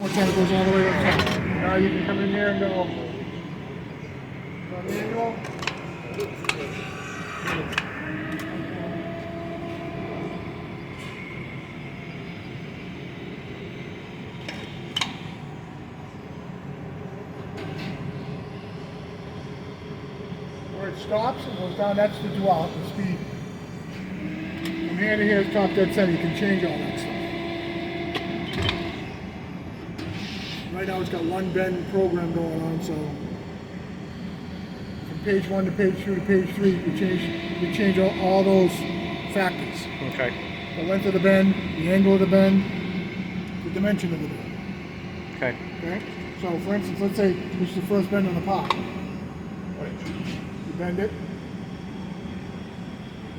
One time it goes all the way to the top. Now you can come in here and go manual. Where it stops and goes down, that's the dwell, the speed. From here to here is top dead center, you can change all that stuff. Right now it's got one bend program going on, so from page 1 to page 2 to page 3, you change all those factors. Okay. The length of the bend, the angle of the bend, the dimension of the bend. Okay. Okay? So for instance, let's say this is the first bend on the pot. You bend it.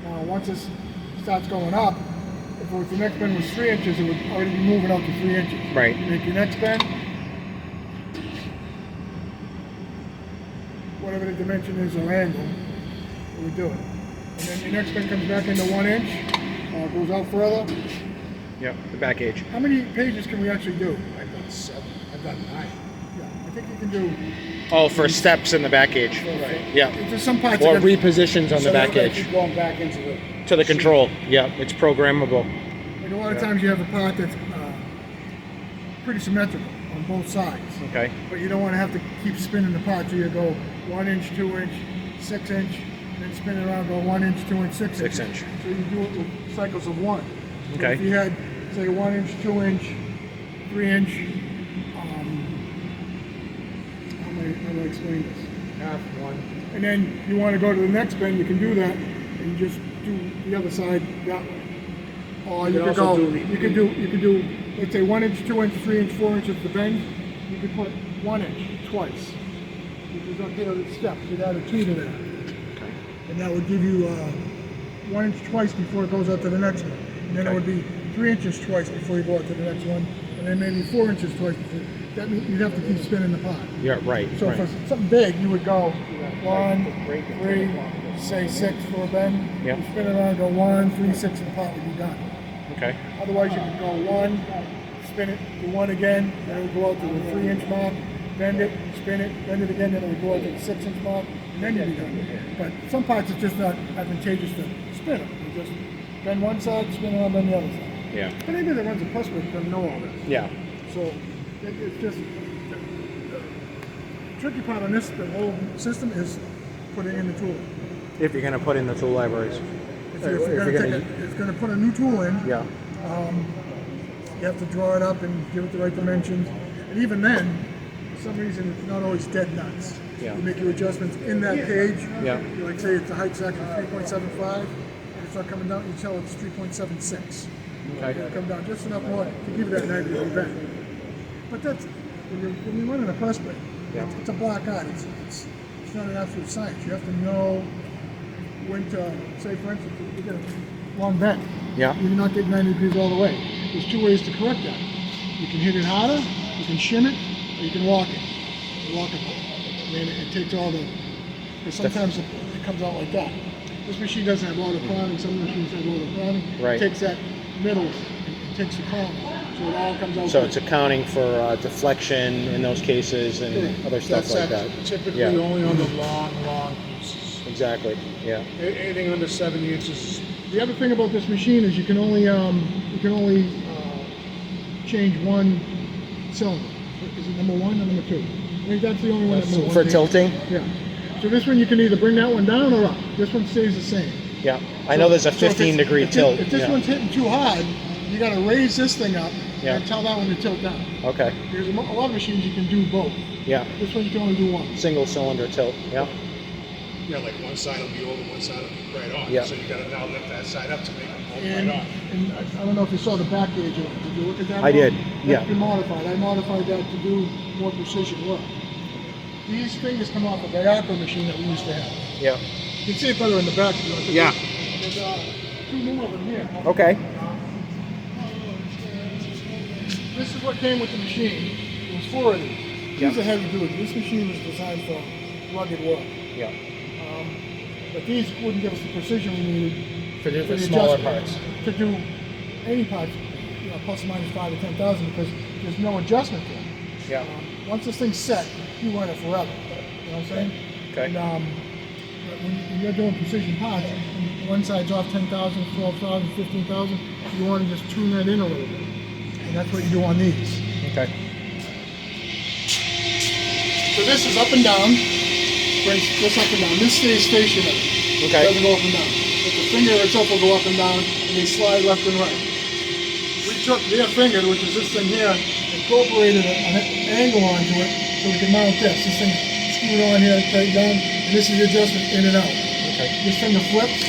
Now once this starts going up, if the next bend was 3 inches, it would already be moving out to 3 inches. Right. You make your next bend, whatever the dimension is or angle, we do it. And then your next bend comes back into 1 inch, goes out further. Yep, the back edge. How many pages can we actually do? I've done 7. I've done 9. Yeah, I think you can do. Oh, for steps in the back edge. Right. Yeah. There's some parts. Or that repositions on the back edge. Keep going back into the To the control. Yeah, it's programmable. like a lot of times you have a part that's pretty symmetrical on both sides. Okay. But you don't want to have to keep spinning the part. So you go 1 inch, 2 inch, 6 inch, then spin it around, go 1 inch, 2 inch, 6 inch. 6 inch. So you do it with cycles of 1. So Okay. if you had, say, 1 inch, 2 inch, 3 inch, how do I explain this? half one. And then you want to go to the next bend, you can do that, and just do the other side that way. Or you can could also go, do you could do, let's say 1 inch, 2 inch, 3 inch, 4 inch of the bend. You could put 1 inch twice, which is up here at the steps. You'd add a 2 to that, Okay. and that would give you 1 inch twice before it goes out to the next one. And then it would be 3 inches twice before you go out to the next one, and then maybe 4 inches twice before. That means you'd have to keep spinning the pot. Yeah, right. So right. for something big, you would go 1, 3, say 6 for a bend. Yeah. You spin it around, go 1, 3, 6, and the pot would be done. Okay. Otherwise, you could go 1, spin it, do 1 again, then it would go out to the 3 inch mark, bend it, spin it, bend it again, then it would go out to the 6 inch mark, and then you'd be done. But some parts it's just not advantageous to spin them. You just bend one side, spin around, bend the other side. Yeah. But anybody that runs a press brake doesn't know all this. Yeah. So it's just the tricky part on this, the whole system is putting in the tool. If you're going to put in the tool libraries. If you're it's going to put a new tool in. Yeah. You have to draw it up and give it the right dimensions. And even then, for some reason, it's not always dead nuts. Yeah. You make your adjustments in that page. Yeah. You like say it's the height section 3.75, and it's not coming down. You tell it's 3.76. Okay. It'll come down just enough more to give you that 90-degree bend. But that's when you're running a press brake. Yeah. It's a black art. It's not an absolute science. You have to know when to say, for instance, you get a long bend. Yeah. You're not getting 90 degrees all the way. There's 2 ways to correct that. You can hit it harder, you can shim it, or you can walk it. Walk it. I mean, it takes all the. Because sometimes it comes out like that. This machine doesn't have auto priming. Some machines have auto priming. Right. It takes that middle and takes the crown, so it all comes out. So good. it's accounting for deflection in those cases and Correct. other stuff like that. Typically Yeah. only on the long pieces. Exactly. Yeah. Anything under 70 inches. The other thing about this machine is you can only change one cylinder. Is it number 1 or number 2? I think that's the only one that moves. For tilting? Yeah. So this one you can either bring that one down or up. This one stays the same. Yeah. I know there's a 15-degree tilt. If this Yeah. one's hitting too hard, you got to raise this thing up Yeah. and tell that one to tilt down. Okay. Because a lot of machines you can do both. Yeah. This one you can only do one. Single cylinder tilt. Yeah. Yeah, like one side will be over, one side will be right on. Yeah. So you got to now lift that side up to make them both And, right on. and I don't know if you saw the back gauge of it. Did you look at that? I did, That's yeah. been modified. I modified that to do more precision work. These fingers come off of the HACO machine that we used to have. Yeah. You can see it better in the back if you want to. Yeah. There's 2 more of them here. Okay. This is what came with the machine. It was 4 of these. These are heavy duty. This machine was designed for rugged work. Yeah. But these wouldn't give us the precision we needed For the the smaller adjustment parts. to do any parts, plus or minus 5 or 10,000, because there's no adjustment to it. Yeah. Once this thing's set, you run it forever. You know what I'm saying? Okay. And, when you're doing precision parts, and one side's off 10,000, 12,000, 15,000, you want to just tune that in a little bit. And that's what you do on these. Okay. So this is up and down, brings this up and down. This stays stationary. Okay. It doesn't go up and down. But the finger itself will go up and down, and they slide left and right. We took their finger, which is this thing here, incorporated an angle onto it so we can mount this. This thing screwed on here, tight down, and this is the adjustment in and out. Okay. This finger flips,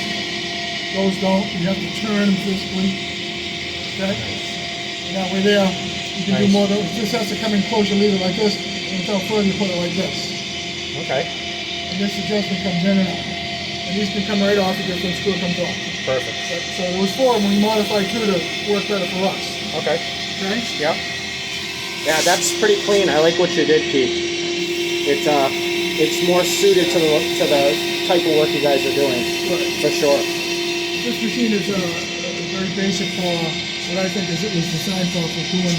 those don't. You have to turn them physically. Okay? And that way there, you can do Nice. more. This has to come in closer, leave it like this, and until further you put it like this. Okay. And this adjustment comes in and out. And these can come right off because the screw comes off. Perfect. So there was 4 of them. We modified 2 to work better for us. Okay. Okay? Yeah. Yeah, that's pretty clean. I like what you did, Pete. It's more suited to the type of work you guys are doing, Right. for sure. This machine is very basic for what I think is it was designed for doing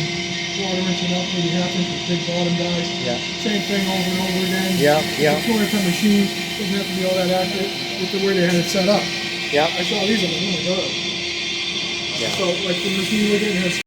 1/4 inch and up, maybe 1/2 inch with big bottom guys. Yeah. Same thing over and over again. Yeah, yeah. It's a 200-ton machine. Doesn't have to be all that accurate with the way they had it set up. Yeah. I saw these and I'm like, oh my god. Yeah. So like the machine with it has